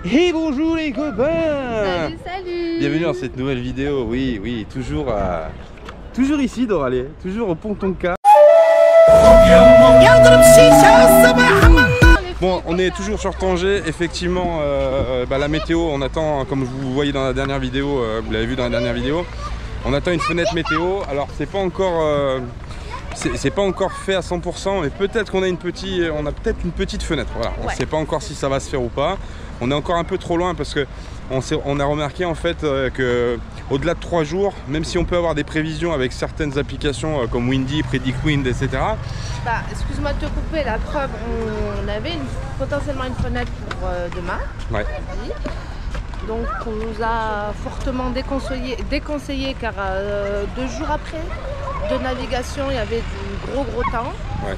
Et bonjour les copains. Salut, salut. Bienvenue dans cette nouvelle vidéo, oui, toujours ici Doralé, toujours au ponton K. Bon, on est toujours sur Tanger, effectivement, la météo, on attend, comme vous voyez dans la dernière vidéo, vous l'avez vu dans la dernière vidéo, on attend une fenêtre météo, alors c'est pas encore... c'est pas encore fait à 100%, mais peut-être qu'on a peut-être une petite fenêtre. Voilà. On ne sait pas encore si ça va se faire ou pas. On est encore un peu trop loin parce que on a remarqué en fait que au-delà de 3 jours, même si on peut avoir des prévisions avec certaines applications comme Windy, PredictWind, etc. Excuse-moi de te couper, la preuve, on avait potentiellement une fenêtre pour demain. Ouais. Donc on nous a fortement déconseillé car 2 jours après de navigation, il y avait du gros temps. Ouais.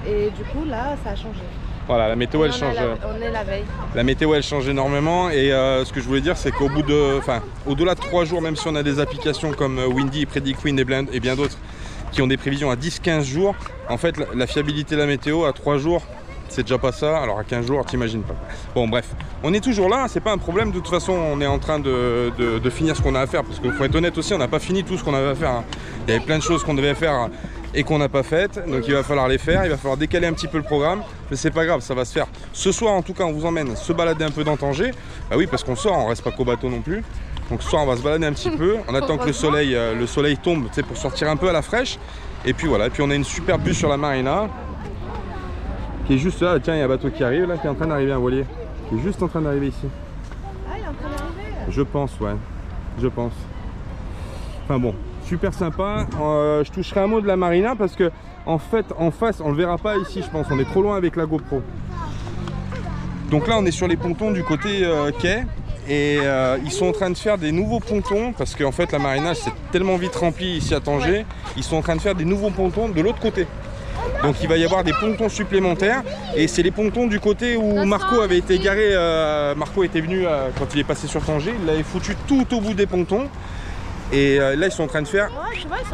Et du coup là, ça a changé. Voilà, la météo elle change. On est la veille. La météo elle change énormément et ce que je voulais dire c'est qu'au bout de, au-delà de 3 jours, même si on a des applications comme Windy, PredictWind et bien d'autres qui ont des prévisions à 10-15 jours, en fait la fiabilité de la météo à 3 jours, c'est déjà pas ça, alors à 15 jours, t'imagines pas. Bon bref, on est toujours là, c'est pas un problème, de toute façon on est en train de finir ce qu'on a à faire, parce qu'il faut être honnête aussi, on n'a pas fini tout ce qu'on avait à faire. Hein. Il y avait plein de choses qu'on devait faire et qu'on n'a pas faites, donc il va falloir les faire, il va falloir décaler un petit peu le programme, mais c'est pas grave, ça va se faire. Ce soir en tout cas on vous emmène se balader un peu dans Tanger, bah oui parce qu'on sort, on reste pas qu'au bateau non plus. Donc ce soir on va se balader un petit peu, on attend que le soleil tombe pour sortir un peu à la fraîche, et puis voilà, et puis on a une super bus sur la marina, qui est juste là, tiens il y a un bateau qui arrive là, qui est en train d'arriver, un voilier, qui est juste en train d'arriver ici. Ah il est en train d'arriver? Je pense, ouais, je pense. Enfin bon, super sympa, je toucherai un mot de la marina parce que en fait en face on le verra pas ici je pense, on est trop loin avec la GoPro. Donc là on est sur les pontons du côté quai et ils sont en train de faire des nouveaux pontons parce qu'en fait la marina c'est tellement vite rempli ici à Tanger, ils sont en train de faire des nouveaux pontons de l'autre côté. Donc il va y avoir des pontons supplémentaires et c'est les pontons du côté où Marco avait été garé, Marco était venu quand il est passé sur Tanger, il l'avait foutu tout au bout des pontons. Et là ils sont en train de faire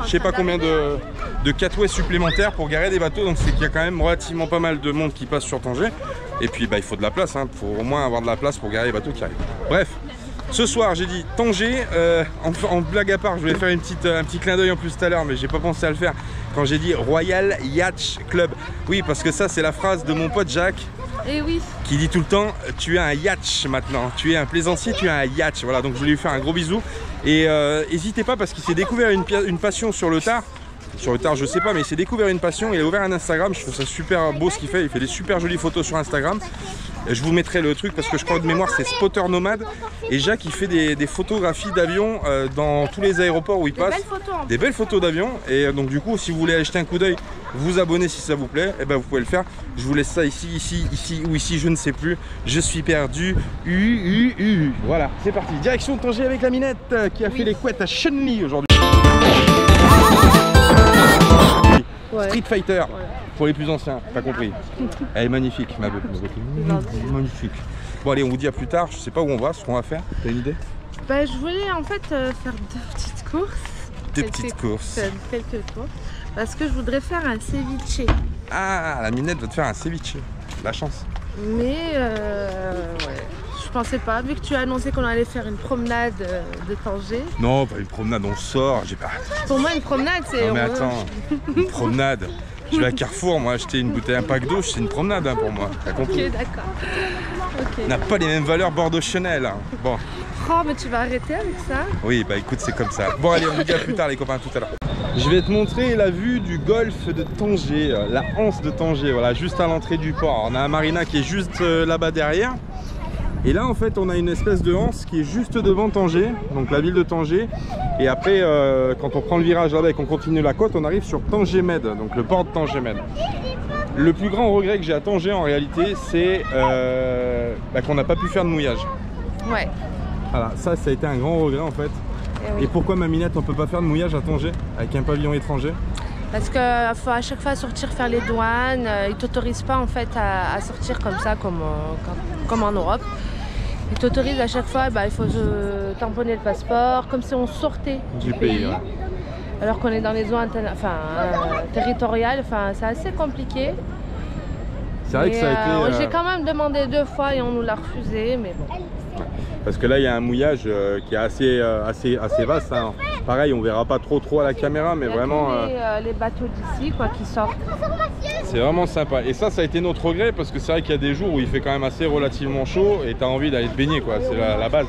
je sais pas combien de catways supplémentaires pour garer des bateaux, donc c'est qu'il y a quand même relativement pas mal de monde qui passe sur Tanger. Et puis il faut de la place, il faut au moins avoir de la place pour garer les bateaux qui arrivent. Bref, ce soir j'ai dit Tanger, en blague à part je voulais faire un petit clin d'œil en plus tout à l'heure mais j'ai pas pensé à le faire quand j'ai dit Royal Yacht Club. Oui parce que ça c'est la phrase de mon pote Jacques. Et oui. Qui dit tout le temps tu es un yacht maintenant, tu es un plaisancier, tu es un yacht. Voilà, donc je voulais lui faire un gros bisou. Et n'hésitez pas parce qu'il s'est découvert une passion sur le tard. Sur le tard je sais pas, mais il s'est découvert une passion, il a ouvert un Instagram, je trouve ça super beau ce qu'il fait, il fait des super jolies photos sur Instagram. Et je vous mettrai le truc parce que je crois de mémoire c'est Spotter Nomade. Et Jacques il fait des photographies d'avion dans tous les aéroports où il passe. Des belles photos d'avion. Et donc du coup si vous voulez aller jeter un coup d'œil, vous abonner si ça vous plaît, et vous pouvez le faire. Je vous laisse ça ici ou ici, je ne sais plus. Je suis perdu. Voilà, c'est parti. Direction Tanger avec la Minette qui a fait les couettes à Chun-Li aujourd'hui. Ouais. Street Fighter, pour les plus anciens, t'as compris. Elle est magnifique, ma beauté. Magnifique. Bon allez, on vous dit à plus tard, je sais pas où on va, ce qu'on va faire, t'as une idée? Je voulais en fait faire 2 petites courses. Quelques courses, parce que je voudrais faire un ceviche. Ah, la Minette va te faire un ceviche, la chance. Mais je pensais pas, vu que tu as annoncé qu'on allait faire une promenade de Tanger. Non, pas une promenade, on sort, j'ai pas... Pour moi une promenade c'est... Non mais attends, une promenade. Je vais à Carrefour, moi acheter une bouteille, un pack d'eau, c'est une promenade pour moi, t'as compris? Ok, d'accord. Okay. On n'a pas les mêmes valeurs Bordeaux Chanel. Hein. Bon. Oh mais tu vas arrêter avec ça? Oui écoute c'est comme ça. Bon allez on vous dit à plus tard les copains, tout à l'heure. Je vais te montrer la vue du golfe de Tanger, la anse de Tanger, voilà, juste à l'entrée du port. On a un marina qui est juste là-bas derrière. Et là en fait on a une espèce de anse qui est juste devant Tanger, donc la ville de Tanger. Et après quand on prend le virage là-bas et qu'on continue la côte, on arrive sur Tanger Med, donc le port de Tanger Med. Le plus grand regret que j'ai à Tanger en réalité, c'est qu'on n'a pas pu faire de mouillage. Ouais. Voilà, ça a été un grand regret en fait. Et pourquoi ma Minette on peut pas faire de mouillage à Tanger avec un pavillon étranger? Parce qu'il faut à chaque fois sortir faire les douanes, ils t'autorisent pas en fait à sortir comme ça comme en Europe. Ils t'autorisent à chaque fois, il faut tamponner le passeport, comme si on sortait du pays. Ouais. Alors qu'on est dans les zones territoriales, c'est assez compliqué. C'est vrai que ça a été... J'ai quand même demandé 2 fois et on nous l'a refusé, mais bon. Parce que là, il y a un mouillage qui est assez vaste. Hein. Pareil, on verra pas trop à la caméra, mais vraiment... les bateaux d'ici, quoi, qui sortent. C'est vraiment sympa. Et ça a été notre regret, parce que c'est vrai qu'il y a des jours où il fait quand même assez relativement chaud et tu as envie d'aller te baigner, quoi. C'est la base.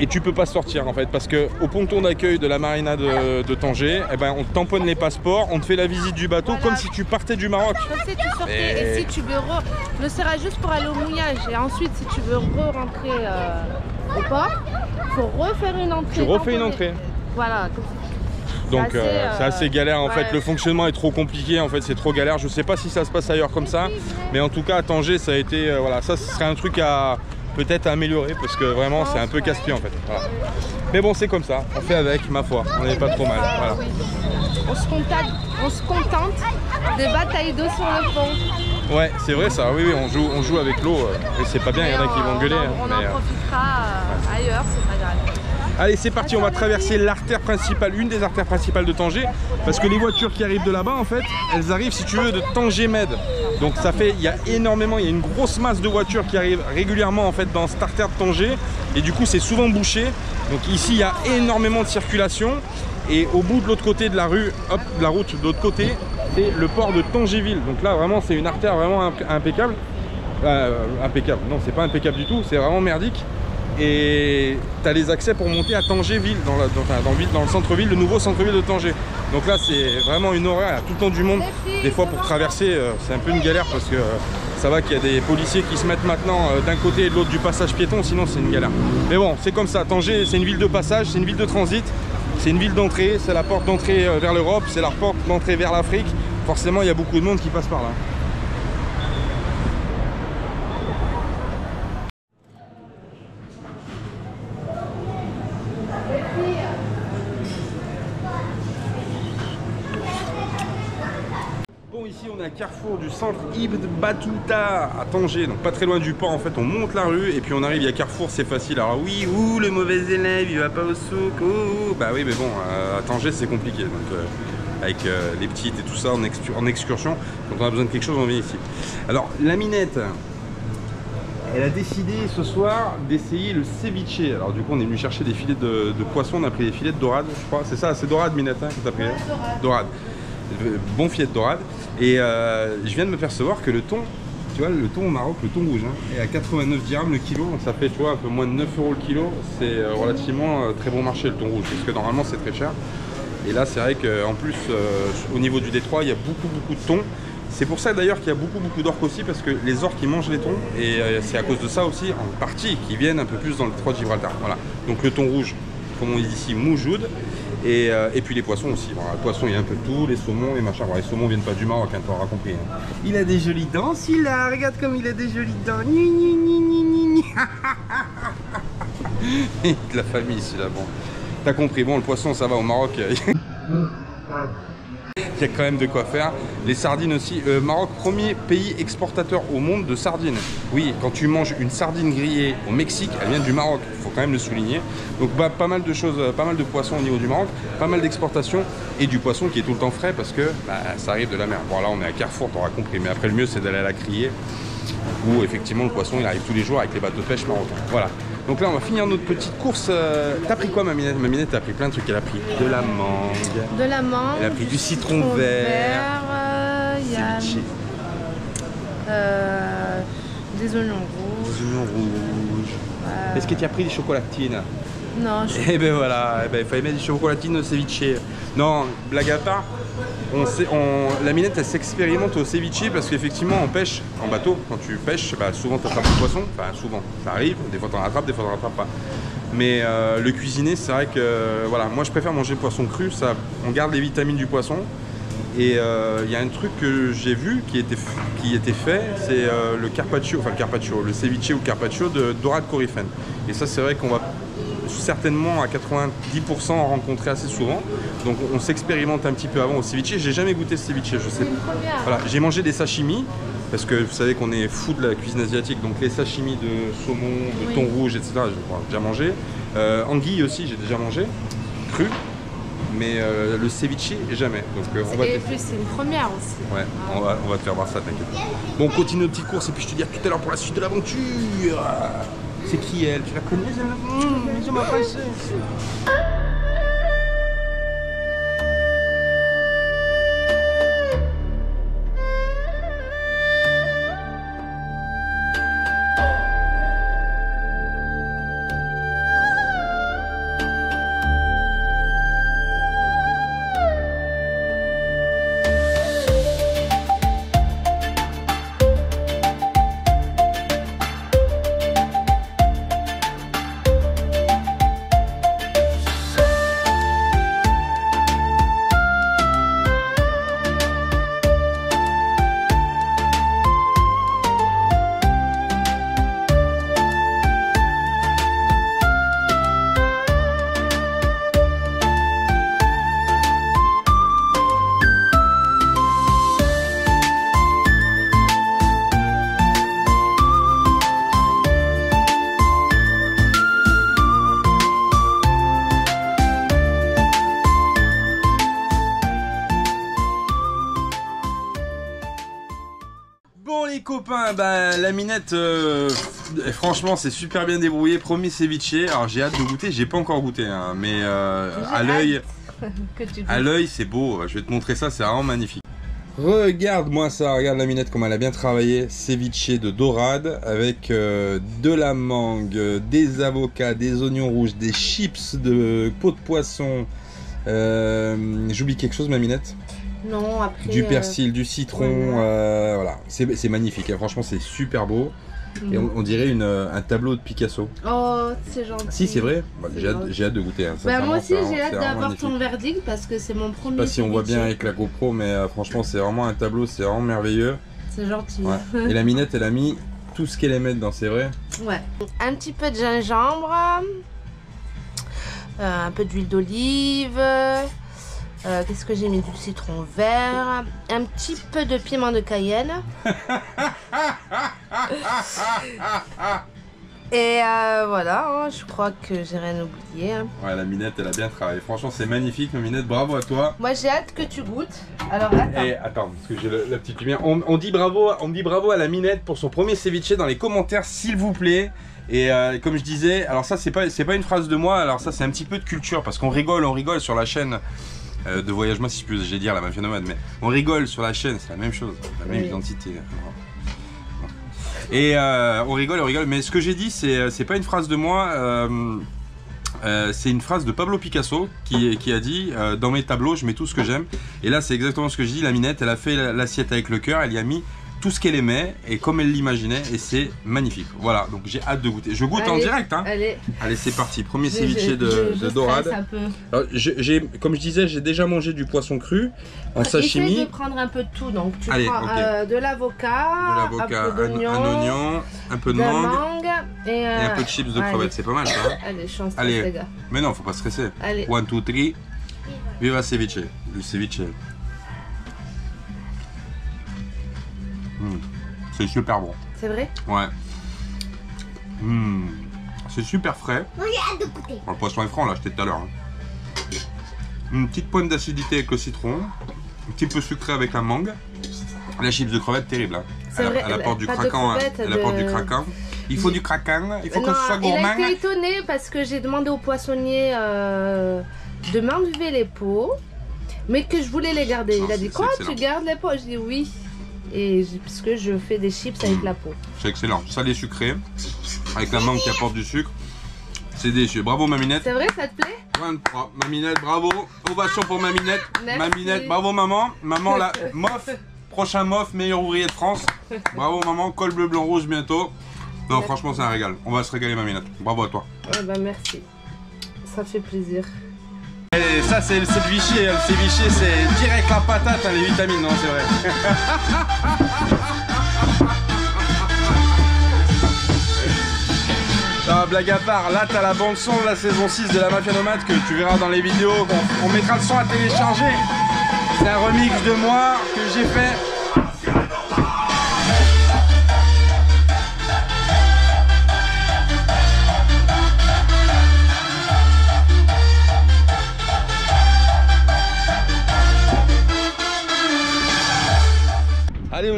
Et tu peux pas sortir en fait, parce que au ponton d'accueil de la marina de Tanger, eh ben, on te tamponne les passeports, on te fait la visite du bateau, voilà, comme si tu partais du Maroc. Comme si tu sortais, et si tu veux le sera juste pour aller au mouillage, et ensuite si tu veux rentrer au port, il faut refaire une entrée. Tu refais une entrée. Voilà. Donc c'est assez galère en fait, le fonctionnement est trop compliqué en fait, c'est trop galère. Je sais pas si ça se passe ailleurs comme ça, mais en tout cas à Tanger ça a été, voilà, ça ce serait un truc à peut-être améliorer, parce que vraiment c'est un peu casse-pied en fait. Voilà. Mais bon, c'est comme ça, on fait avec, ma foi, on n'est pas trop mal. Voilà. On se contente des batailles d'eau sur le pont. Ouais, c'est vrai ça, oui, on joue avec l'eau, et c'est pas bien, il y en a qui vont gueuler. On en profitera ailleurs, c'est pas grave. Allez, c'est parti, on va traverser l'artère principale, une des artères principales de Tanger, parce que les voitures qui arrivent de là-bas, en fait, elles arrivent, si tu veux, de Tanger Med. Donc ça fait, il y a une grosse masse de voitures qui arrivent régulièrement, en fait, dans cette artère de Tanger, et du coup, c'est souvent bouché. Donc ici, il y a énormément de circulation, et au bout de l'autre côté de la rue, hop, de la route de l'autre côté, c'est le port de Tangéville. Donc là, vraiment, c'est une artère vraiment impeccable. Impeccable, non, c'est pas impeccable du tout, c'est vraiment merdique. Et tu as les accès pour monter à Tangéville, dans le centre-ville, le nouveau centre-ville de Tanger. Donc là, c'est vraiment une horreur, il y a tout le temps du monde. Des fois, pour traverser, c'est un peu une galère, parce que ça va qu'il y a des policiers qui se mettent maintenant d'un côté et de l'autre du passage piéton, sinon c'est une galère. Mais bon, c'est comme ça, Tanger, c'est une ville de passage, c'est une ville de transit, c'est une ville d'entrée, c'est la porte d'entrée vers l'Europe, c'est la porte d'entrée vers l'Afrique. Forcément, il y a beaucoup de monde qui passe par là. Ici on est à Carrefour du centre Ibn Battuta à Tanger, donc pas très loin du port en fait. On monte la rue et puis on arrive, il y a Carrefour, c'est facile. Alors oui, le mauvais élève il va pas au souk, bah oui, mais bon, à Tanger c'est compliqué, donc avec les petites et tout ça en excursion, quand on a besoin de quelque chose on vient ici. Alors la Minette, elle a décidé ce soir d'essayer le ceviche. Alors du coup on est venu chercher des filets de poisson, on a pris des filets de dorade, je crois, c'est ça, c'est dorade Minette hein, que t'as pris, ouais, dorade. Bon filet de dorade. Et je viens de me percevoir que le thon, tu vois, le thon au Maroc, le thon rouge, hein, est à 89 dirhams le kilo, donc ça fait, tu vois, un peu moins de 9 € le kilo. C'est relativement très bon marché le thon rouge, parce que normalement c'est très cher. Et là c'est vrai qu'en plus, au niveau du détroit, il y a beaucoup de thon. C'est pour ça d'ailleurs qu'il y a beaucoup d'orques aussi, parce que les orques ils mangent les thons, et c'est à cause de ça aussi, en partie, qu'ils viennent un peu plus dans le détroit de Gibraltar. Voilà. Donc le thon rouge, comme on dit ici, moujoud. Et puis les poissons aussi, voilà, les poissons il y a un peu de tout, les saumons, les machins, voilà, les saumons viennent pas du Maroc, hein, t'auras compris. Hein. Il a des jolies dents celui-là, regarde comme il a des jolies dents. De la famille celui-là, bon. T'as compris, bon le poisson ça va au Maroc. Il y a quand même de quoi faire. Les sardines aussi. Maroc, premier pays exportateur au monde de sardines. Oui, quand tu manges une sardine grillée au Mexique, elle vient du Maroc. Il faut quand même le souligner. Donc bah, pas mal de choses, pas mal de poissons au niveau du Maroc, pas mal d'exportations et du poisson qui est tout le temps frais parce que bah, ça arrive de la mer. Bon là on est à Carrefour, t'auras compris. Mais après le mieux c'est d'aller à la criée où effectivement le poisson il arrive tous les jours avec les bateaux de pêche marocains. Voilà. Donc là on va finir notre petite course. T'as pris quoi ma Minette? Ma Minette t'as pris plein de trucs. Elle a pris de la mangue. De la mangue. Elle a pris du citron vert. Il y a des oignons rouges. Des oignons rouges. Est-ce que tu as pris des chocolatines? Non. Et ben voilà, il fallait mettre des chocolatines au ceviche. Non, blague à part. La Minette elle s'expérimente au ceviche parce qu'effectivement en pêche, en bateau, quand tu pêches, bah, souvent tu attrapes du poisson, enfin souvent, ça arrive, des fois tu en attrapes, des fois tu n'en attrapes pas. Mais le cuisiner, c'est vrai que voilà, moi je préfère manger le poisson cru, ça, on garde les vitamines du poisson. Et il y a un truc que j'ai vu qui était fait, c'est le carpaccio, le ceviche ou le carpaccio de dorade coryphène. Et ça c'est vrai qu'on va certainement à 90% en rencontrer assez souvent. Donc on s'expérimente un petit peu avant au ceviche. J'ai jamais goûté ce ceviche, je sais. Voilà, j'ai mangé des sashimi parce que vous savez qu'on est fou de la cuisine asiatique. Donc les sashimi de saumon, de thon rouge, etc. J'ai déjà mangé. Anguille aussi, j'ai déjà mangé cru. mais le ceviche, jamais. Donc on va et puis c'est une première aussi. Ouais, on va te faire voir ça, t'inquiète. Bon, on continue nos petites courses et puis je te dis à tout à l'heure pour la suite de l'aventure. C'est qui elle? Tu la connais, je m'appelle. Copains, bah, la minette, franchement, c'est super bien débrouillé. Premier ceviche. Alors, j'ai hâte de goûter. J'ai pas encore goûté, hein, mais à l'œil, c'est beau. Je vais te montrer ça. C'est vraiment magnifique. Regarde-moi ça. Regarde la minette comme elle a bien travaillé. Ceviche de dorade avec de la mangue, des avocats, des oignons rouges, des chips de peau de poisson. J'oublie quelque chose, ma minette? Non, après... Du persil, du citron, voilà. C'est magnifique, hein. Franchement c'est super beau. Et on dirait un tableau de Picasso. Oh, c'est gentil. Si, c'est vrai, bah, j'ai hâte de goûter. Hein. Bah, moi aussi j'ai hâte d'avoir ton verdict parce que c'est mon premier. Je sais pas si on voit bien avec la GoPro, mais franchement c'est vraiment un tableau, c'est vraiment merveilleux. C'est gentil. Ouais. Et la minette elle a mis tout ce qu'elle aimait dedans, c'est vrai? Ouais. Un petit peu de gingembre, un peu d'huile d'olive. Qu'est-ce que j'ai mis? Du citron vert, un petit peu de piment de Cayenne. Et voilà, hein, je crois que j'ai rien oublié. Hein. Ouais, la minette, elle a bien travaillé. Franchement, c'est magnifique, ma minette. Bravo à toi. Moi, j'ai hâte que tu goûtes. Alors, attends. Et attends, parce que j'ai la petite lumière. On dit bravo à la minette pour son premier ceviche dans les commentaires, s'il vous plaît. Et comme je disais, alors ça, c'est pas une phrase de moi. Alors ça, c'est un petit peu de culture parce qu'on rigole sur la chaîne. De Voyage-moi, si je peux dire, la Mafia Nomade, mais on rigole sur la chaîne, c'est la même chose, la même identité. Et on rigole, mais ce que j'ai dit, c'est pas une phrase de moi, c'est une phrase de Pablo Picasso qui a dit dans mes tableaux, je mets tout ce que j'aime. Et là, c'est exactement ce que je dis. La minette, elle a fait l'assiette avec le cœur, elle y a mis tout ce qu'elle aimait et comme elle l'imaginait, et c'est magnifique. Voilà, donc j'ai hâte de goûter. Je goûte en direct, hein. Allez, c'est parti. Premier ceviche de dorade. Alors, comme je disais, j'ai déjà mangé du poisson cru en sashimi. Essaye de prendre un peu de tout, donc tu prends de l'avocat, un oignon, un peu de mangue et un peu de chips de crevettes. C'est pas mal, ça. Hein. Allez, je suis en stress, les gars. Mais non, faut pas stresser. Allez. 1, 2, 3. Viva ceviche. Le ceviche. C'est super bon. C'est vrai? Ouais. C'est super frais. Le poisson est franc, là, j'étais tout à l'heure. Hein. Une petite pointe d'acidité avec le citron. Un petit peu sucré avec la mangue. La chips de crevettes, terrible. Hein. Elle apporte du craquant. Elle apporte du craquant. Il faut du craquant. Il faut que ce soit gourmand. Il a été étonné parce que j'ai demandé au poissonnier de m'enlever les peaux, mais que je voulais les garder. Il a dit quoi? Tu gardes les peaux? Je dis oui. Et parce que je fais des chips avec la peau. C'est excellent, salé sucré, avec la mangue qui apporte du sucre. C'est délicieux. Bravo Maminette. C'est vrai, ça te plaît? 23. Maminette, bravo. Ovation pour Maminette. Merci. Maminette, bravo maman. Maman la MOF, prochain MOF, meilleur ouvrier de France. Bravo maman, col bleu, blanc, rouge bientôt. Non, franchement c'est un régal. On va se régaler Maminette. Bravo à toi. Merci. Ça fait plaisir. Et ça c'est le ceviche, c'est direct la patate, hein, les vitamines, non c'est vrai. Non, blague à part, là t'as la bande son de la saison 6 de la Mafia Nomade que tu verras dans les vidéos, on mettra le son à télécharger. C'est un remix de moi que j'ai fait.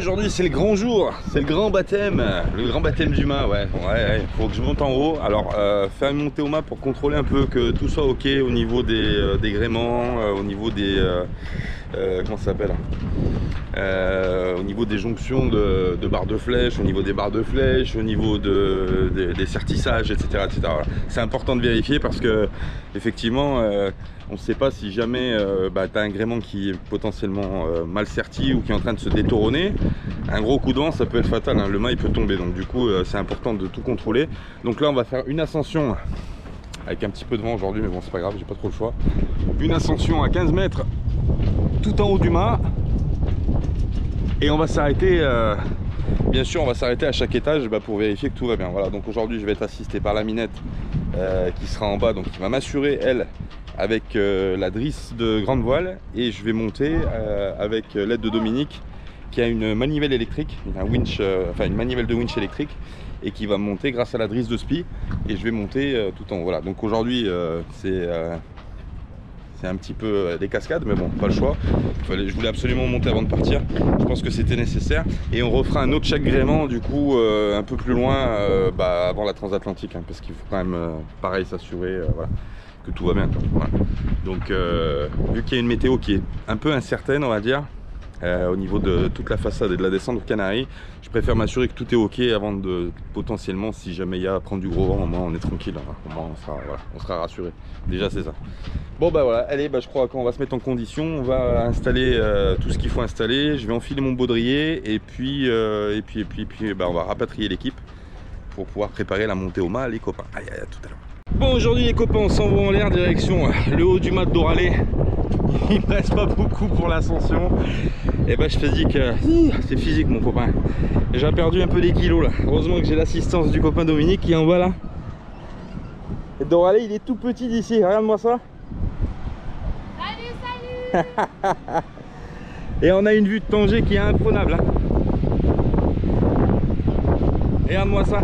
aujourd'hui c'est le grand jour, c'est le grand baptême du mât, ouais, faut que je monte en haut. Alors faire une montée au mât pour contrôler un peu que tout soit ok au niveau des gréements, au niveau des comment ça s'appelle, au niveau des jonctions de barres de flèche, au niveau des barres de flèche, au niveau des sertissages, etc. Voilà. C'est important de vérifier parce que effectivement on ne sait pas si jamais tu as un gréement qui est potentiellement mal serti ou qui est en train de se détourner. Un gros coup de vent ça peut être fatal, hein. Le mât il peut tomber, donc du coup c'est important de tout contrôler. Donc là on va faire une ascension avec un petit peu de vent aujourd'hui, mais bon c'est pas grave, j'ai pas trop le choix. Une ascension à 15 mètres tout en haut du mât et on va s'arrêter bien sûr on va s'arrêter à chaque étage pour vérifier que tout va bien. Voilà, donc aujourd'hui je vais être assisté par la minette qui sera en bas, donc qui va m'assurer elle avec la drisse de grande voile, et je vais monter avec l'aide de Dominique qui a une manivelle électrique, un winch, une manivelle de winch électrique, et qui va monter grâce à la drisse de spi, et je vais monter tout en haut. Voilà, donc aujourd'hui c'est un petit peu des cascades, mais bon, pas le choix. Je voulais absolument monter avant de partir, je pense que c'était nécessaire, et on refera un autre chaque gréement du coup un peu plus loin avant la transatlantique, hein, parce qu'il faut quand même pareil s'assurer voilà, que tout va bien, quoi. Voilà. Donc vu qu'il y a une météo qui est un peu incertaine, on va dire, au niveau de toute la façade et de la descente aux Canaries, je préfère m'assurer que tout est ok avant de potentiellement, si jamais il y a à prendre du gros vent, au moins on est tranquille, hein. Au moins on sera rassuré. Déjà c'est ça. Bon bah voilà, allez, je crois qu'on va se mettre en condition, on va installer tout ce qu'il faut installer, je vais enfiler mon baudrier et puis on va rapatrier l'équipe pour pouvoir préparer la montée au mât, les copains. Allez, à tout à l'heure. Bon, aujourd'hui les copains, on s'envoie en l'air direction le haut du mât de Doralé. Il me reste pas beaucoup pour l'ascension, et je te dis que c'est physique mon copain. J'ai perdu un peu des kilos là. Heureusement que j'ai l'assistance du copain Dominique qui est en bas là. Et Doralé il est tout petit d'ici, regarde-moi ça. Salut. Et on a une vue de Tanger qui est imprenable, hein. Regarde-moi ça.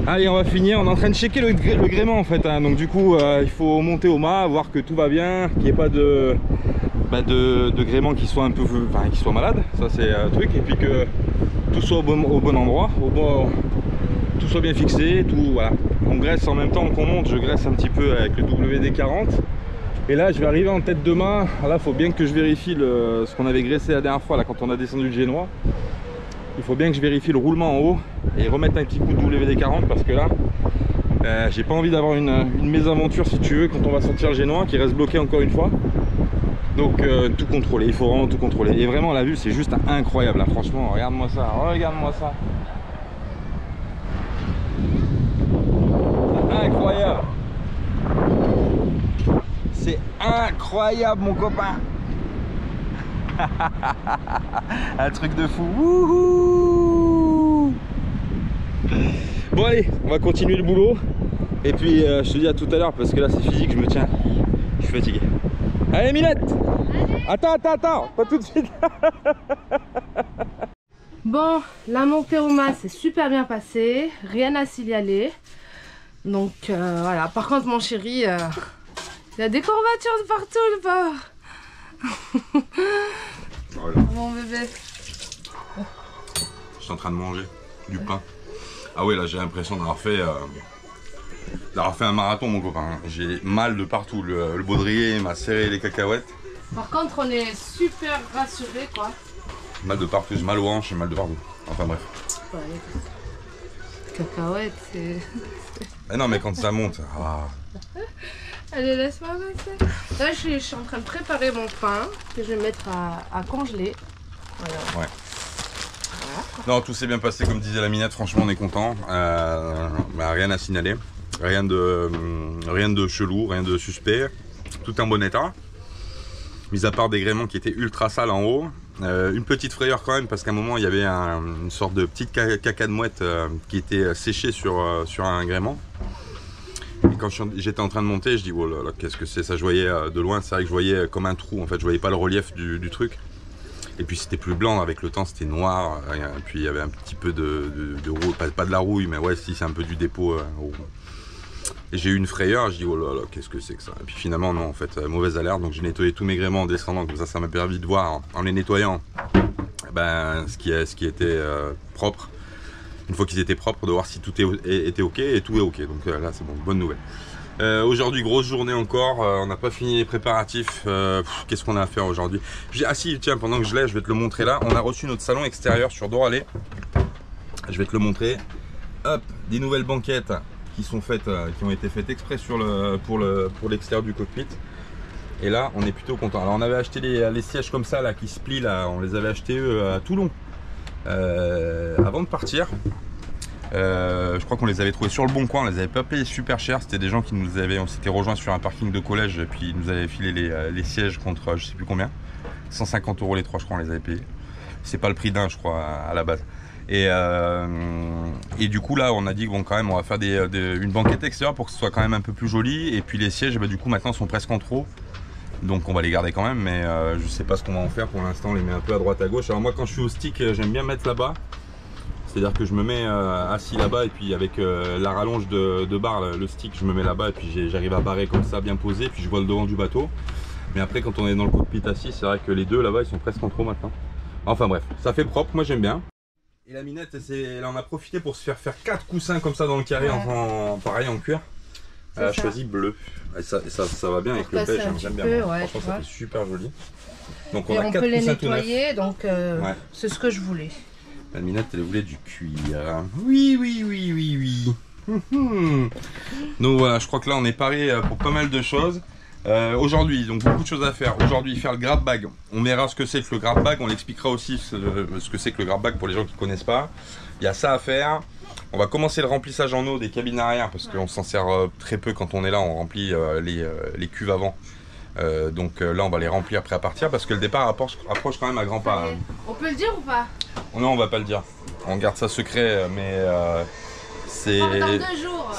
Allez, on va finir, on est en train de checker le gréement en fait, hein. Donc du coup il faut monter au mât, voir que tout va bien, qu'il n'y ait pas de gréement qui soit un peu, qui soit malade, ça c'est un truc, et puis que tout soit au bon endroit, tout soit bien fixé, tout, voilà. On graisse en même temps qu'on monte, je graisse un petit peu avec le WD-40, et là je vais arriver en tête de mât. Là il faut bien que je vérifie ce qu'on avait graissé la dernière fois là, quand on a descendu le génois. Il faut bien que je vérifie le roulement en haut et remettre un petit coup de WD-40, parce que là j'ai pas envie d'avoir une mésaventure, si tu veux, quand on va sortir le génois qui reste bloqué encore une fois. Donc tout contrôler, il faut vraiment tout contrôler, et vraiment la vue c'est juste incroyable là. Franchement, regarde-moi ça, regarde-moi ça, incroyable, c'est incroyable mon copain. Un truc de fou. Wouhou. Bon allez, on va continuer le boulot, et puis je te dis à tout à l'heure, parce que là c'est physique, je me tiens, je suis fatigué. Allez Minette. Attends, pas tout de suite. Bon, la montée au mât s'est super bien passée, rien à signaler. Donc voilà, par contre mon chéri, il y a des courbatures de partout le pauvre. Voilà. Mon bébé. Je suis en train de manger du pain. Ah oui, là j'ai l'impression d'avoir fait un marathon mon copain. J'ai mal de partout, le baudrier m'a serré les cacahuètes. Par contre on est super rassurés quoi. Mal de partout, j'ai mal aux hanches et mal de partout. Enfin bref. Ouais, cacahuètes c'est... Eh non mais quand ça monte... Ah. Allez, laisse-moi passer. Là, je suis en train de préparer mon pain que je vais mettre à congeler. Voilà. Ouais. Voilà. Non, tout s'est bien passé comme disait la Minette, franchement on est content. Rien à signaler, rien de chelou, rien de suspect. Tout en bon état. Mis à part des gréements qui étaient ultra sales en haut. Une petite frayeur quand même, parce qu'à un moment il y avait une sorte de petite caca de mouette qui était séchée sur un gréement. Et quand j'étais en train de monter, je dis oh là là, qu'est-ce que c'est ça, je voyais de loin, c'est vrai que je voyais comme un trou en fait, je voyais pas le relief du truc. Et puis c'était plus blanc, avec le temps c'était noir, et puis il y avait un petit peu de rouille, pas de la rouille, mais ouais si, c'est un peu du dépôt Et j'ai eu une frayeur, je dis oh là là, qu'est-ce que c'est que ça? Et puis finalement non, en fait, mauvaise alerte, donc j'ai nettoyé tous mes gréements en descendant, comme ça m'a permis de voir en les nettoyant ce qui était propre. Une fois qu'ils étaient propres, de voir si tout était ok, et tout est ok, donc là c'est bon, bonne nouvelle. Aujourd'hui, grosse journée encore, on n'a pas fini les préparatifs. Qu'est-ce qu'on a à faire aujourd'hui? Ah si, tiens, pendant que je l'ai, je vais te le montrer là. On a reçu notre salon extérieur sur Doralee. Je vais te le montrer. Hop, des nouvelles banquettes qui sont faites, qui ont été faites exprès pour l'extérieur du cockpit. Et là, on est plutôt content. Alors, on avait acheté les sièges comme ça là qui se plient là. On les avait achetés à Toulon avant de partir. Je crois qu'on les avait trouvés sur le bon coin, on les avait pas payés super cher. C'était des gens qui nous avaient, on s'était rejoints sur un parking de collège et puis ils nous avaient filé les sièges contre je sais plus combien, 150 € les trois, je crois, on les avait payés. C'est pas le prix d'un, je crois, à la base. Et du coup là on a dit bon, quand même on va faire une banquette extérieure pour que ce soit quand même un peu plus joli. Et puis les sièges du coup maintenant sont presque en trop, donc on va les garder quand même, mais je sais pas ce qu'on va en faire pour l'instant. On les met un peu à droite à gauche. Alors moi quand je suis au stick, j'aime bien mettre là-bas. C'est-à-dire que je me mets assis là-bas et puis avec la rallonge de barre, le stick, je me mets là-bas et puis j'arrive à barrer comme ça, bien posé, puis je vois le devant du bateau. Mais après, quand on est dans le cockpit assis, c'est vrai que les deux là-bas, ils sont presque en trop maintenant. Enfin bref, ça fait propre, moi j'aime bien. Et la Minette, elle en a profité pour se faire 4 coussins comme ça dans le carré, pareil en cuir. Elle a choisi bleu. Et ça va bien avec le beige, j'aime bien. Ouais, franchement, ça fait super joli. Donc on a 4 coussins tout neufs. Donc c'est ce que je voulais. La Minette, elle voulait du cuir. Oui. Donc voilà, je crois que là on est paré pour pas mal de choses. Aujourd'hui, donc beaucoup de choses à faire. Aujourd'hui, faire le grab bag. On verra ce que c'est que le grab bag. On l'expliquera aussi ce que c'est que le grab bag pour les gens qui ne connaissent pas. Il y a ça à faire. On va commencer le remplissage en eau des cabines arrière parce qu'on s'en sert très peu quand on est là. On remplit les cuves avant. Donc là on va les remplir après à partir parce que le départ approche quand même à grands pas. On peut le dire ou pas? Non, on va pas le dire. On garde ça secret, mais c'est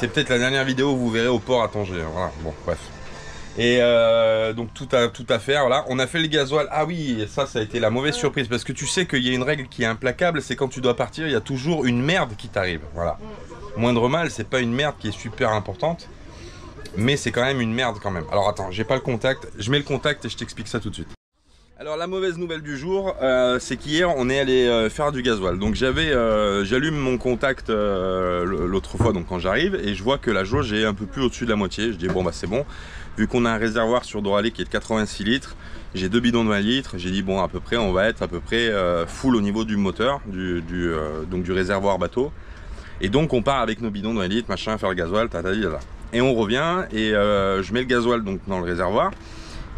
peut-être la dernière vidéo où vous verrez au port à Tanger. Voilà, bon, bref. Et donc tout à faire. Voilà, on a fait le gasoil. Ah oui, ça a été la mauvaise surprise parce que tu sais qu'il y a une règle qui est implacable, c'est quand tu dois partir, il y a toujours une merde qui t'arrive. Voilà. Moindre mal, c'est pas une merde qui est super importante. Mais c'est quand même une merde quand même. Alors attends, j'ai pas le contact, je mets le contact et je t'explique ça tout de suite. Alors la mauvaise nouvelle du jour, c'est qu'hier on est allé faire du gasoil. Donc j'allume mon contact l'autre fois donc quand j'arrive et je vois que la jauge est un peu plus au-dessus de la moitié. Je dis bon bah c'est bon, vu qu'on a un réservoir sur Doralee qui est de 86 litres, j'ai 2 bidons de 20 litres, j'ai dit bon à peu près on va être à peu près full au niveau du moteur, donc du réservoir bateau. Et donc on part avec nos bidons de 20 litres, machin, faire le gasoil, tatadidada. Et on revient et je mets le gasoil donc dans le réservoir.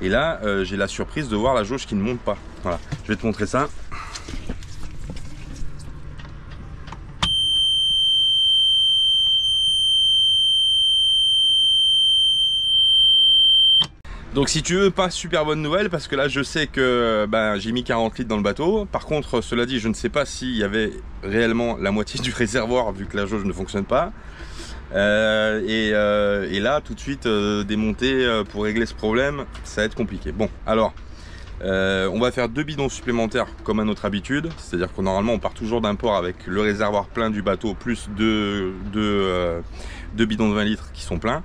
Et là, j'ai la surprise de voir la jauge qui ne monte pas. Voilà, je vais te montrer ça. Donc si tu veux, pas super bonne nouvelle parce que là je sais que j'ai mis 40 litres dans le bateau. Par contre, cela dit, je ne sais pas s'il y avait réellement la moitié du réservoir vu que la jauge ne fonctionne pas. Et là tout de suite démonter pour régler ce problème, ça va être compliqué. Bon alors on va faire 2 bidons supplémentaires comme à notre habitude, c'est à dire que normalement on part toujours d'un port avec le réservoir plein du bateau plus deux bidons de 20 litres qui sont pleins.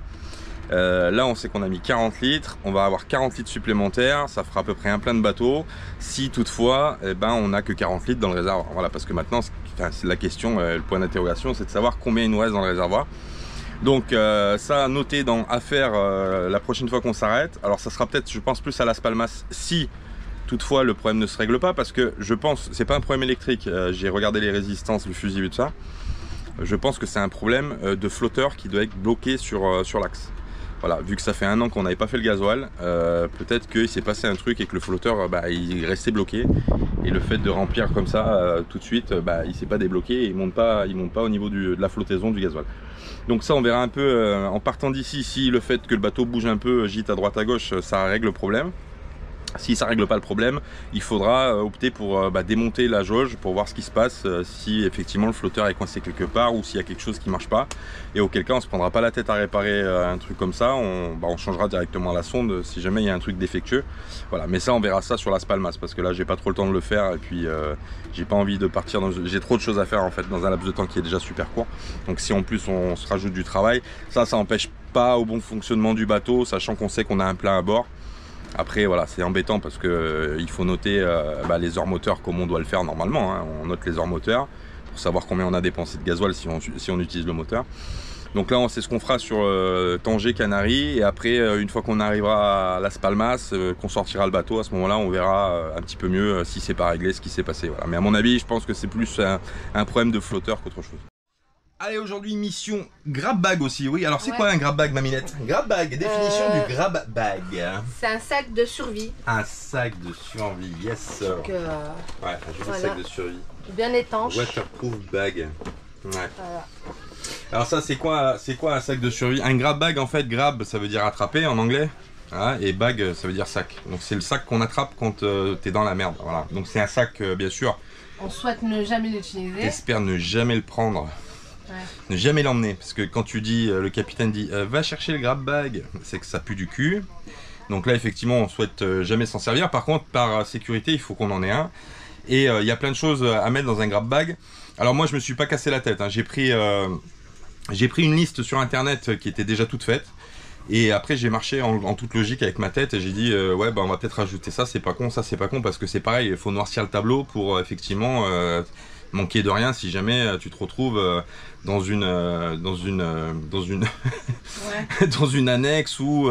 Là on sait qu'on a mis 40 litres, on va avoir 40 litres supplémentaires, ça fera à peu près un plein de bateau si toutefois on n'a que 40 litres dans le réservoir. Voilà, parce que maintenant c'est la question, le point d'interrogation, c'est de savoir combien il nous reste dans le réservoir. Donc ça à noter à faire la prochaine fois qu'on s'arrête. Alors ça sera peut-être, je pense, plus à Las Palmas si toutefois le problème ne se règle pas, parce que je pense, c'est pas un problème électrique, j'ai regardé les résistances, le fusible et tout ça, je pense que c'est un problème de flotteur qui doit être bloqué sur l'axe. Voilà, vu que ça fait 1 an qu'on n'avait pas fait le gasoil, peut-être qu'il s'est passé un truc et que le flotteur il restait bloqué, et le fait de remplir comme ça tout de suite, il s'est pas débloqué et il monte pas au niveau de la flottaison du gasoil. Donc ça on verra un peu en partant d'ici, si le fait que le bateau bouge un peu, gîte à droite à gauche, ça règle le problème. Si ça ne règle pas le problème, il faudra opter pour démonter la jauge pour voir ce qui se passe, si effectivement le flotteur est coincé quelque part ou s'il y a quelque chose qui ne marche pas. Et auquel cas on ne se prendra pas la tête à réparer un truc comme ça, on changera directement la sonde si jamais il y a un truc défectueux. Voilà, mais ça on verra ça sur Las Palmas parce que là j'ai pas trop le temps de le faire et puis j'ai pas envie de partir, j'ai trop de choses à faire en fait dans un laps de temps qui est déjà super court. Donc si en plus on se rajoute du travail, ça empêche pas au bon fonctionnement du bateau, sachant qu'on sait qu'on a un plein à bord. Après voilà, c'est embêtant parce que il faut noter les heures moteurs comme on doit le faire normalement, hein. On note les heures moteurs pour savoir combien on a dépensé de gasoil si on utilise le moteur. Donc là c'est ce qu'on fera sur Tanger, Canaries, et après une fois qu'on arrivera à Las Palmas, qu'on sortira le bateau, à ce moment là on verra un petit peu mieux si c'est pas réglé, ce qui s'est passé, voilà. Mais à mon avis je pense que c'est plus un problème de flotteur qu'autre chose. Allez, aujourd'hui mission grab bag aussi, oui. Alors c'est quoi un grab bag, Maminette? Grab bag, définition du grab bag. C'est un sac de survie. Un sac de survie, yes. Donc, ouais, un joli sac de survie. Bien étanche. Waterproof bag. Ouais. Voilà. Alors ça c'est quoi un sac de survie? Un grab bag, en fait, grab ça veut dire attraper en anglais. Voilà, et bag ça veut dire sac. Donc c'est le sac qu'on attrape quand t'es dans la merde. Voilà. Donc c'est un sac bien sûr. On souhaite ne jamais l'utiliser. J'espère ne jamais le prendre. Ouais. Ne jamais l'emmener, parce que quand tu dis, le capitaine dit va chercher le grab bag, c'est que ça pue du cul. Donc là effectivement on souhaite jamais s'en servir. Par contre par sécurité il faut qu'on en ait un. Et il y a plein de choses à mettre dans un grab bag. Alors moi je me suis pas cassé la tête, hein. J'ai pris une liste sur internet qui était déjà toute faite. Et après j'ai marché en toute logique avec ma tête et j'ai dit ouais on va peut-être rajouter ça, c'est pas con, ça c'est pas con, parce que c'est pareil, il faut noircir le tableau pour effectivement manquer de rien si jamais tu te retrouves dans une ouais. Dans une annexe ou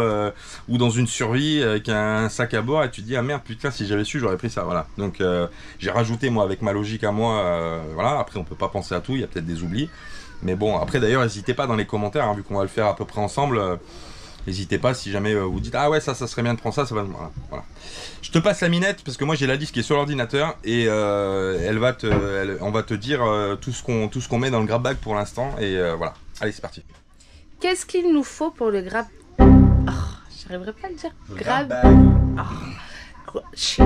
dans une survie avec un sac à bord et tu te dis ah merde putain si j'avais su j'aurais pris ça, voilà. Donc j'ai rajouté moi avec ma logique à moi, voilà. Après on peut pas penser à tout, il y a peut-être des oublis, mais bon après d'ailleurs n'hésitez pas dans les commentaires, hein, vu qu'on va le faire à peu près ensemble. N'hésitez pas si jamais vous dites ah ouais ça serait bien de prendre ça, ça va. Voilà. Je te passe la Minette parce que moi j'ai la liste qui est sur l'ordinateur et on va te dire tout ce qu'on met dans le grab bag pour l'instant et voilà. Allez c'est parti. Qu'est-ce qu'il nous faut pour le grab? J'arriverai pas à le dire. Grab bag. Oh, shit.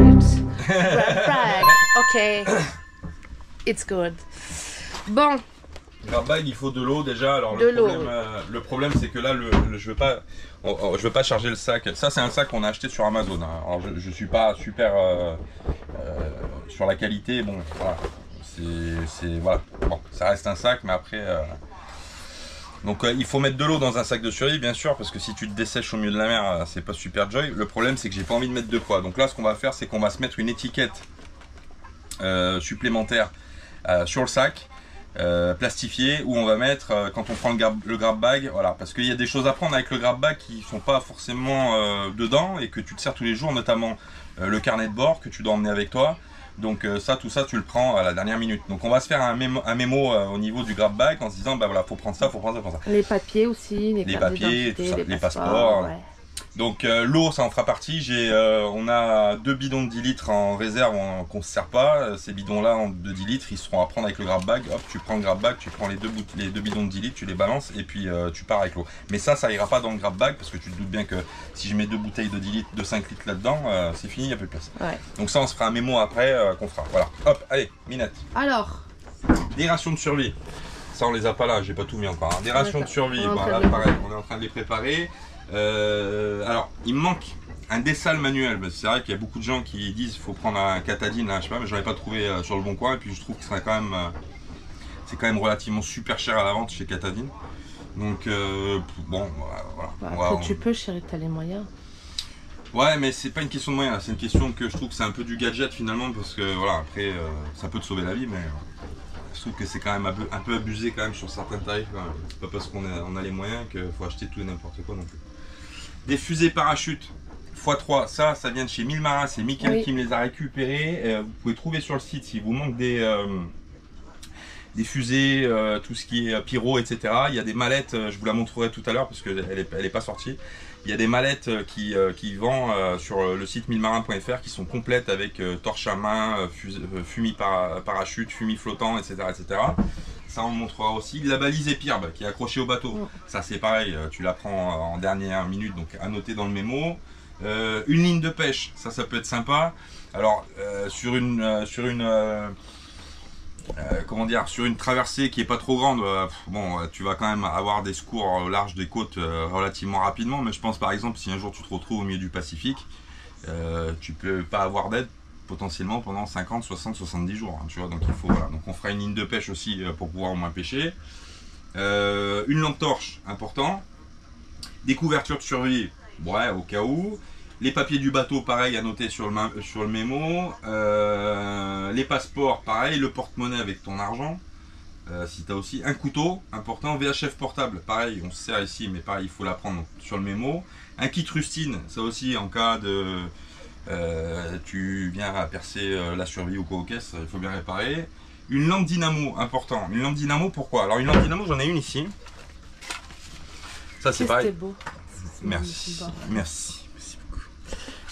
Grab bag. Ok. It's good. Bon. Grab bag, il faut de l'eau déjà. Alors le problème c'est que là je veux pas charger le sac. Ça c'est un sac qu'on a acheté sur Amazon. Alors je suis pas super sur la qualité. Bon voilà, voilà. Bon, ça reste un sac, mais après donc il faut mettre de l'eau dans un sac de survie bien sûr, parce que si tu te dessèches au milieu de la mer, c'est pas super joy. Le problème c'est que j'ai pas envie de mettre de poids. Donc là ce qu'on va faire c'est qu'on va se mettre une étiquette supplémentaire sur le sac. Plastifié, où on va mettre quand on prend le grab bag, voilà, parce qu'il y a des choses à prendre avec le grab bag qui sont pas forcément dedans et que tu te sers tous les jours, notamment le carnet de bord que tu dois emmener avec toi. Donc tout ça tu le prends à la dernière minute. Donc on va se faire un mémo au niveau du grab bag en se disant bah voilà, faut prendre ça, faut prendre ça, faut prendre ça. Les papiers aussi, les papiers, tout ça, les passeports. Ouais. Donc l'eau ça en fera partie. On a 2 bidons de 10 litres en réserve qu'on ne se sert pas. Ces bidons là de 10 litres ils seront à prendre avec le grab bag. Hop, tu prends le grab bag, tu prends les deux bidons de 10 litres, tu les balances et puis tu pars avec l'eau. Mais ça ira pas dans le grab bag parce que tu te doutes bien que si je mets 2 bouteilles de 10 litres, de 5 litres là-dedans, c'est fini, il n'y a plus de place. Ouais. Donc ça on se fera un mémo après qu'on fera. Voilà, hop, allez, Minette. Alors des rations de survie. Ça on les a pas là, j'ai pas tout mis encore. Hein. Des rations de survie, bon, là pareil, on est en train de les préparer. Alors il me manque un dessal manuel, c'est vrai qu'il y a beaucoup de gens qui disent qu'il faut prendre un Katadyn, là, je sais pas, mais j'en ai pas trouvé sur le bon coin et puis je trouve que c'est quand même relativement super cher à la vente chez Katadyn. Donc bon voilà. Bah, tu peux chérie, t'as les moyens. Ouais mais c'est pas une question de moyens, c'est une question que je trouve que c'est un peu du gadget finalement, parce que voilà après ça peut te sauver la vie, mais je trouve que c'est quand même un peu abusé quand même sur certains tarifs. C'est pas parce qu'on a les moyens qu'il faut acheter tout et n'importe quoi non plus. Des fusées parachutes x3, ça vient de chez Mille Marins, c'est Mickaël qui me les a récupérés. Vous pouvez trouver sur le site s'il vous manque des fusées, tout ce qui est pyro, etc. Il y a des mallettes, je vous la montrerai tout à l'heure parce qu'elle est pas sortie. Il y a des mallettes qui vendent sur le site millemarins.fr qui sont complètes avec torche à main, fusil parachute, fusil flottant, etc., etc. Ça on montrera aussi. La balise épirbe qui est accrochée au bateau. Ça c'est pareil, tu la prends en dernière minute, donc à noter dans le mémo. Une ligne de pêche, ça peut être sympa. Alors sur une traversée qui est pas trop grande, bon, tu vas quand même avoir des secours au large des côtes relativement rapidement, mais je pense par exemple si un jour tu te retrouves au milieu du Pacifique, tu peux pas avoir d'aide potentiellement pendant 50, 60, 70 jours, hein, tu vois, donc il faut, voilà. Donc on fera une ligne de pêche aussi pour pouvoir au moins pêcher. Une lampe torche, important. Des couvertures de survie, ouais, au cas où. Les papiers du bateau, pareil, à noter sur le mémo. Les passeports, pareil. Le porte-monnaie avec ton argent. Si tu as aussi un couteau, important. VHF portable, pareil, on se sert ici, mais pareil, il faut la prendre sur le mémo. Un kit rustine, ça aussi, en cas de... tu viens à percer la survie ou quoi aux caisses, il faut bien réparer. Une lampe dynamo, important. Une lampe dynamo, pourquoi? Alors une lampe dynamo, j'en ai une ici. Ça c'est pareil. Beau. Merci, merci.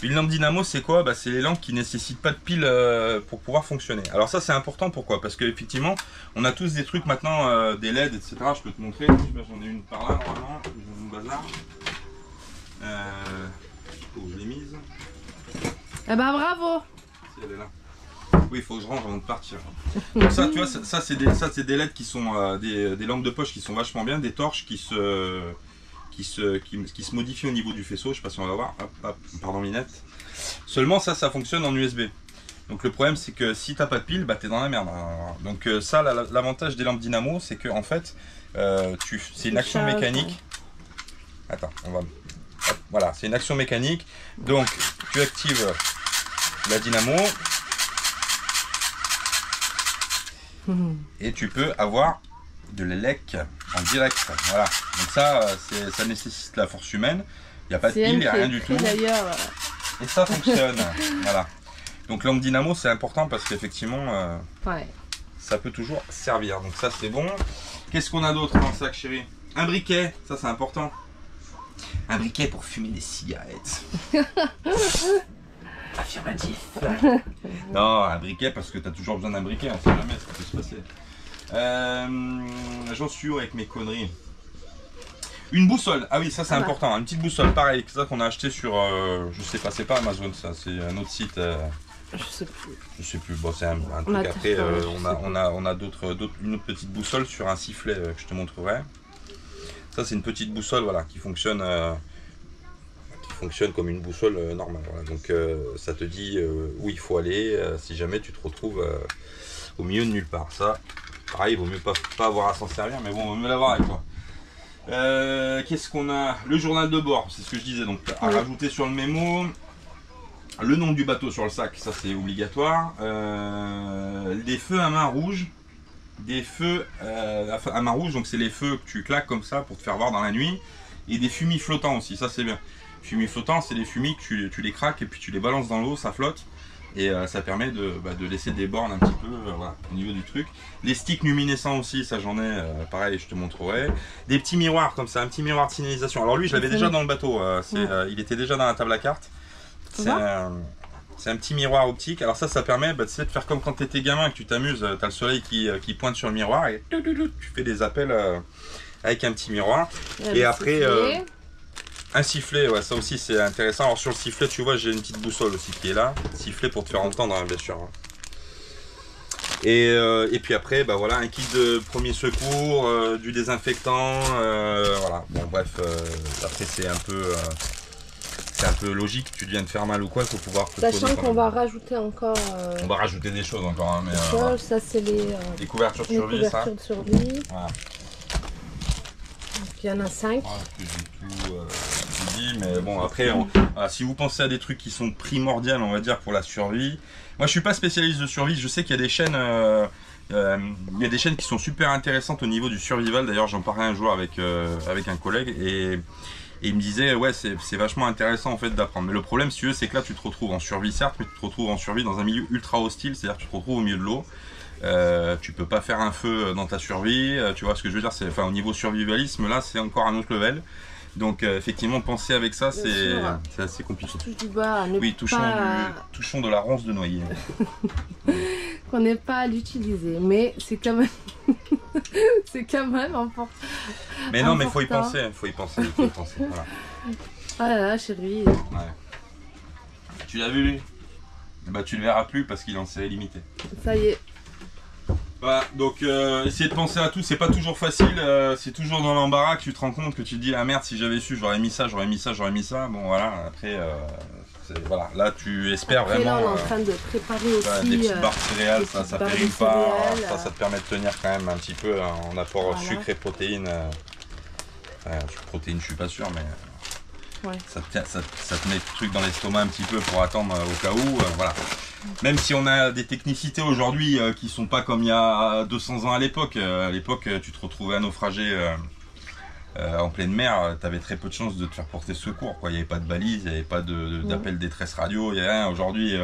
Une lampe dynamo, c'est quoi? Bah, c'est les lampes qui ne nécessitent pas de pile pour pouvoir fonctionner. Alors ça c'est important, pourquoi? Parce qu'effectivement, on a tous des trucs maintenant, des LED, etc. Je peux te montrer, j'en ai une par là, normalement, j'ai mon bazar. Oh, je l'ai mise. Eh ben bravo. Si elle est là. Oui, il faut que je range avant de partir. Donc ça, tu vois, ça c'est des LED qui sont des lampes de poche qui sont vachement bien, des torches qui se modifient au niveau du faisceau. Je sais pas si on va voir. Hop, hop, pardon, Minette. Seulement ça fonctionne en USB. Donc le problème c'est que si t'as pas de pile, bah t'es dans la merde. Donc ça, l'avantage des lampes dynamo, c'est que en fait, c'est une action mécanique. Attends, on va. Hop, voilà, c'est une action mécanique. Donc tu actives la dynamo. Et tu peux avoir de l'élec en direct. Voilà. Donc ça nécessite la force humaine. Il n'y a pas de pile, il n'y a rien du tout. Et ça fonctionne. Voilà. Donc lampe dynamo, c'est important parce qu'effectivement, ça peut toujours servir. Donc ça, c'est bon. Qu'est-ce qu'on a d'autre dans le sac, chérie? Un briquet, ça c'est important. Un briquet pour fumer des cigarettes. Affirmatif. Non, un briquet parce que tu as toujours besoin d'un briquet, on sait jamais ce qui peut se passer. J'en suis où avec mes conneries? Une boussole, ah oui, ça c'est important, une petite boussole, pareil, c'est ça qu'on a acheté sur, je sais pas, c'est pas Amazon ça, c'est un autre site. Je sais plus. Je sais plus, bon c'est un truc après, on a une autre petite boussole sur un sifflet que je te montrerai. Ça c'est une petite boussole, voilà, qui fonctionne comme une boussole normale. Voilà. Donc ça te dit où il faut aller si jamais tu te retrouves au milieu de nulle part. Ça, pareil, il vaut mieux pas avoir à s'en servir, mais bon, il vaut mieux l'avoir avec toi. Qu'est-ce qu'on a? Le journal de bord, c'est ce que je disais, donc à rajouter sur le mémo. Le nom du bateau sur le sac, ça c'est obligatoire. Des feux à main rouge. Des feux à main rouge, donc c'est les feux que tu claques comme ça pour te faire voir dans la nuit. Et des fumis flottants aussi, ça c'est bien. Fumis flottants, c'est des fumis que tu les craques et puis tu les balances dans l'eau, ça flotte. Et ça permet de laisser des bornes un petit peu voilà, au niveau du truc. Les sticks luminescents aussi, ça j'en ai, pareil, je te montrerai. Des petits miroirs comme ça, un petit miroir de signalisation. Alors lui, je l'avais déjà dans le bateau, il était déjà dans la table à cartes. C'est un petit miroir optique. Alors ça permet de faire comme quand tu étais gamin et que tu t'amuses, tu as le soleil qui pointe sur le miroir et tu fais des appels avec un petit miroir. Et après... un sifflet, ouais, ça aussi c'est intéressant. Alors sur le sifflet, tu vois, j'ai une petite boussole aussi qui est là. Sifflet pour te faire entendre, hein, bien sûr. Et puis après, bah voilà, un kit de premier secours, du désinfectant, voilà. Bon bref, après c'est un peu logique. Tu viens de faire mal ou quoi, il faut pouvoir. Sachant qu'on va rajouter encore. On va rajouter des choses encore, hein, mais. Voilà. Ça c'est les couvertures de survie, ça. De survie. Voilà. Il y en a 5. Tout dit, mais bon après, voilà, si vous pensez à des trucs qui sont primordiaux, on va dire, pour la survie. Moi je suis pas spécialiste de survie, je sais qu'il y a des chaînes qui sont super intéressantes au niveau du survival. D'ailleurs j'en parlais un jour avec un collègue et il me disait ouais c'est vachement intéressant en fait d'apprendre. Mais le problème si tu veux c'est que là tu te retrouves en survie certes, mais tu te retrouves en survie dans un milieu ultra hostile, c'est-à-dire que tu te retrouves au milieu de l'eau. Tu peux pas faire un feu dans ta survie, tu vois ce que je veux dire, enfin au niveau survivalisme là c'est encore un autre level. Donc effectivement penser avec ça c'est assez compliqué. Touche du bas, oui, touchons de la ronce de noyer. Qu'on n'est pas à l'utiliser, mais c'est quand même c'est quand même important. Mais non, mais faut y penser, faut y penser. Voilà. Ah là là, chérie. Ouais. Tu l'as vu lui? Bah tu le verras plus parce qu'il est en série limitée. Ça y est. Voilà, donc essayer de penser à tout, c'est pas toujours facile, c'est toujours dans l'embarras que tu te rends compte que tu te dis ah merde si j'avais su j'aurais mis ça, bon voilà, après voilà, là tu espères après, vraiment. Là, on est en train de préparer aussi des petites barres de céréales, ça périme pas, ça te permet de tenir quand même un petit peu en apport sucre et protéines. Protéines, je suis pas sûr, mais Ouais. ça te met le truc dans l'estomac un petit peu pour attendre au cas où. Voilà. Même si on a des technicités aujourd'hui qui sont pas comme il y a 200 ans à l'époque. À l'époque, tu te retrouvais à naufrager en pleine mer, tu avais très peu de chances de te faire porter secours. Il n'y avait pas de balise, il n'y avait pas d'appel détresse radio, il n'y a rien. Aujourd'hui,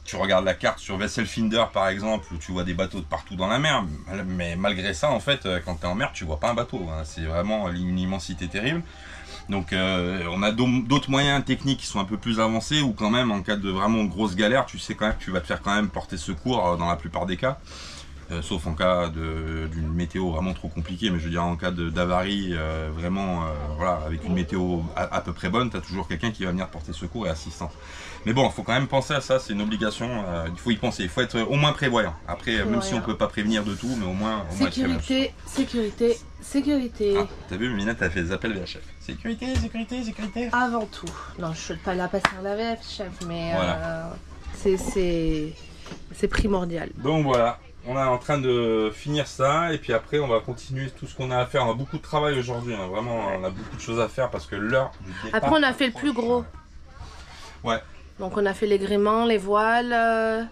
tu regardes la carte sur Vesselfinder par exemple, où tu vois des bateaux de partout dans la mer, mais malgré ça, en fait, quand tu es en mer, tu vois pas un bateau. Hein. C'est vraiment une immensité terrible. Donc on a d'autres moyens techniques qui sont un peu plus avancés, ou quand même en cas de vraiment grosse galère, tu sais quand même que tu vas te faire quand même porter secours dans la plupart des cas. Sauf en cas d'une météo vraiment trop compliquée, mais je veux dire en cas d'avarie voilà, avec une météo à peu près bonne, tu as toujours quelqu'un qui va venir porter secours et assistance. Mais bon, il faut quand même penser à ça, c'est une obligation, il faut y penser, il faut être au moins prévoyant. Après, même si on ne peut pas prévenir de tout, mais au moins sécurité, sécurité, sécurité. Ah, t'as vu, Minette a fait des appels VHF. Sécurité, sécurité, sécurité. Avant tout. Non, je ne suis pas là pour faire la VHF, mais voilà. C'est primordial. Donc voilà. On est en train de finir ça et puis après on va continuer tout ce qu'on a à faire. On a beaucoup de travail aujourd'hui, hein. Vraiment on a beaucoup de choses à faire parce que l'heure du départ... Après on a fait le plus gros. Ouais. Donc on a fait les gréements, les voiles,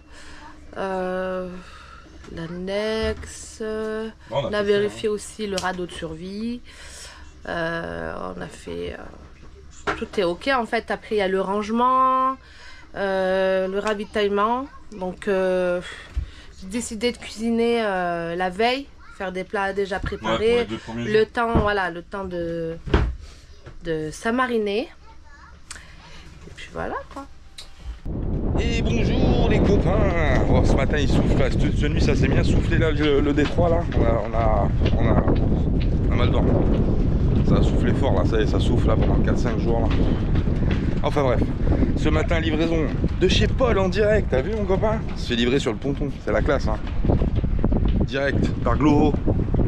l'annexe, on a vérifié aussi le radeau de survie, on a fait... tout est ok en fait. Après il y a le rangement, le ravitaillement, donc... J'ai décidé de cuisiner la veille, faire des plats déjà préparés, le temps de s'amariner. Et puis voilà quoi. Et bonjour les copains. Oh, ce matin il souffle là, cette nuit ça s'est bien soufflé là, le détroit là. On a mal dormi. Ça a soufflé fort là, ça y est, ça souffle là pendant 4-5 jours là. Enfin bref, ce matin livraison de chez Paul en direct, t'as vu mon copain? Se fait livrer sur le ponton, c'est la classe hein. Direct, par Glovo,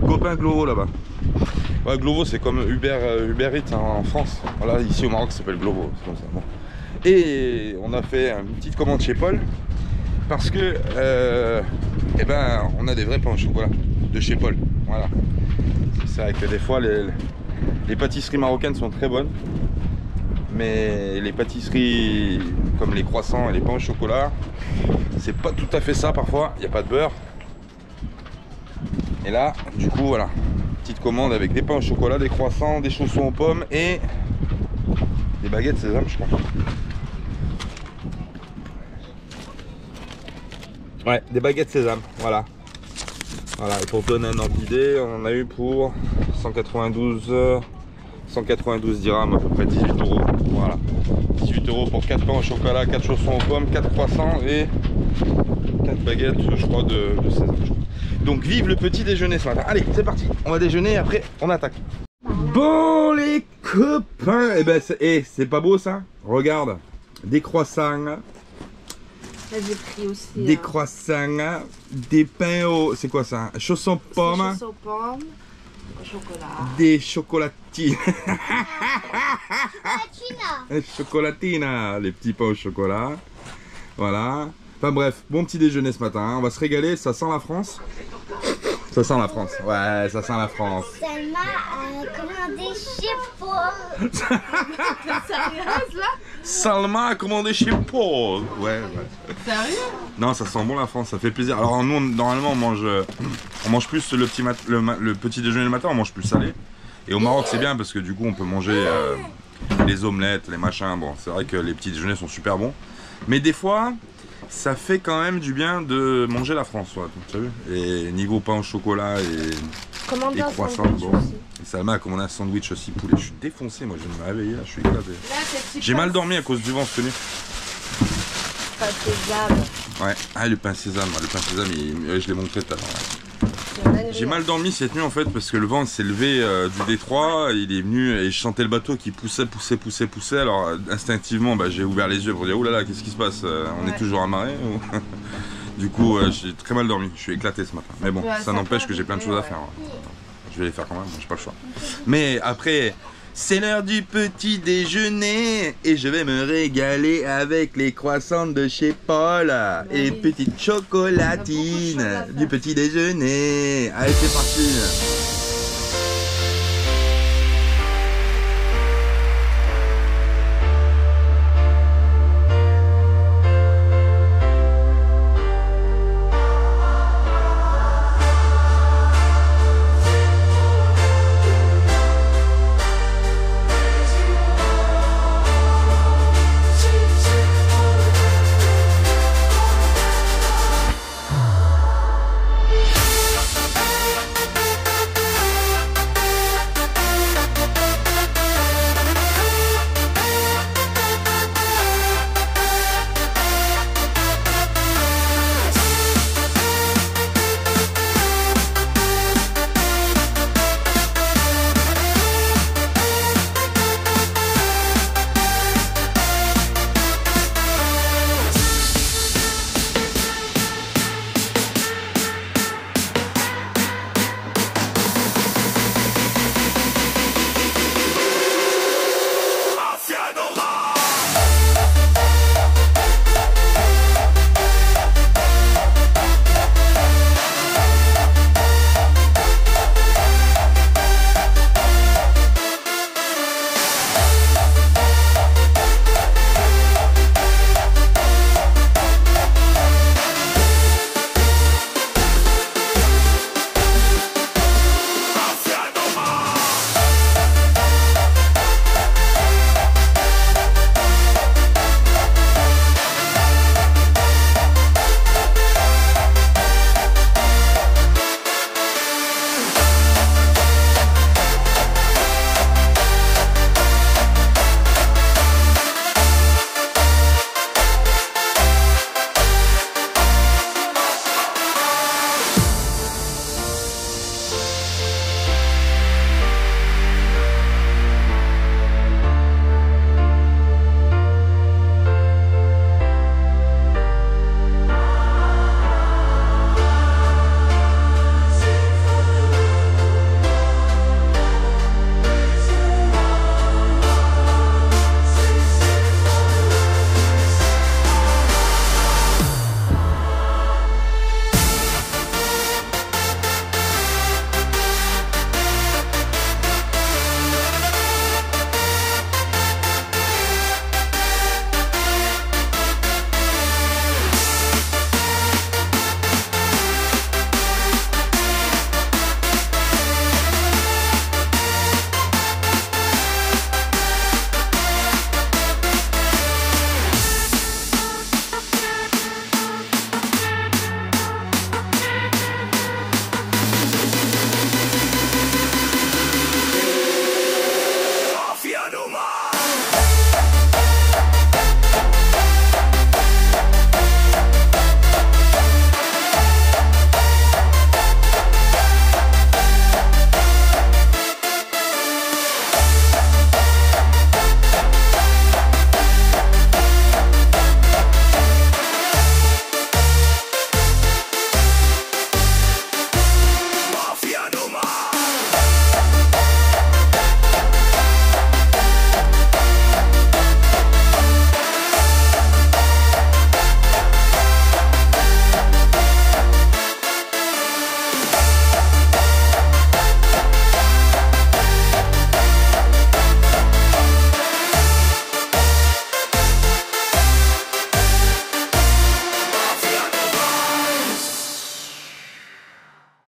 copain Glovo là-bas. Ouais, Glovo c'est comme Uber Eats hein, en France. Voilà, ici au Maroc ça s'appelle Glovo, c'est comme ça. Bon. Et on a fait une petite commande chez Paul parce que on a des vrais pains au chocolat de chez Paul. Voilà. C'est vrai que des fois les pâtisseries marocaines sont très bonnes. Mais les pâtisseries comme les croissants et les pains au chocolat, c'est pas tout à fait ça parfois, il n'y a pas de beurre. Et là, du coup, voilà, petite commande avec des pains au chocolat, des croissants, des chaussons aux pommes et des baguettes sésame, je crois. Ouais, des baguettes sésame, voilà. Voilà, et pour te donner un ordre d'idée, on en a eu pour 192 dirhams, à peu près 18 €. Voilà, 18 € pour 4 pains au chocolat, 4 chaussons aux pommes, 4 croissants et 4 baguettes, je crois, de sésame. Donc vive le petit déjeuner ce matin. Allez, c'est parti, on va déjeuner et après on attaque. Bon les copains, c'est pas beau ça? Regarde, des croissants. Là j'ai pris aussi des croissants, des pains au... C'est quoi ça? Chaussons pommes. Chaussons aux pommes. Chocolat. Des chocolatines. Chocolatina. Les petits pains au chocolat. Voilà. Enfin bref, bon petit déjeuner ce matin. Hein. On va se régaler. Ça sent la France. Ça sent la France. Ouais, ça sent la France. Salma a commandé chez Paul. T'es sérieuse là? Salma a commandé chez Paul. Ouais. Sérieux? Non, ça sent bon la France, ça fait plaisir. Alors nous, normalement, on mange plus le petit déjeuner le matin, on mange plus salé. Et au Maroc, c'est bien parce que du coup, on peut manger les omelettes, les machins. Bon, c'est vrai que les petits déjeuners sont super bons. Mais des fois, ça fait quand même du bien de manger la France, ouais, tu as vu. Et niveau pain au chocolat et croissants, bon. Et Salma a commandé un sandwich aussi poulet. Je suis défoncé, moi je viens de me réveiller là, je suis éclaté. J'ai mal dormi à cause du vent cette nuit. Pain sésame. Ouais, ah le pain sésame, je l'ai montré tout à l'heure. Ouais. J'ai mal dormi cette nuit en fait parce que le vent s'est levé du détroit, il est venu et je sentais le bateau qui poussait. Alors instinctivement j'ai ouvert les yeux pour dire oulala, qu'est-ce qui se passe, on est toujours amarré ou... Du coup j'ai très mal dormi, je suis éclaté ce matin. Mais bon, ça n'empêche que j'ai plein de choses à faire. Ouais. Je vais les faire quand même, j'ai pas le choix. Mais après, c'est l'heure du petit déjeuner et je vais me régaler avec les croissants de chez Paul et petites chocolatines du petit déjeuner. Allez, c'est parti.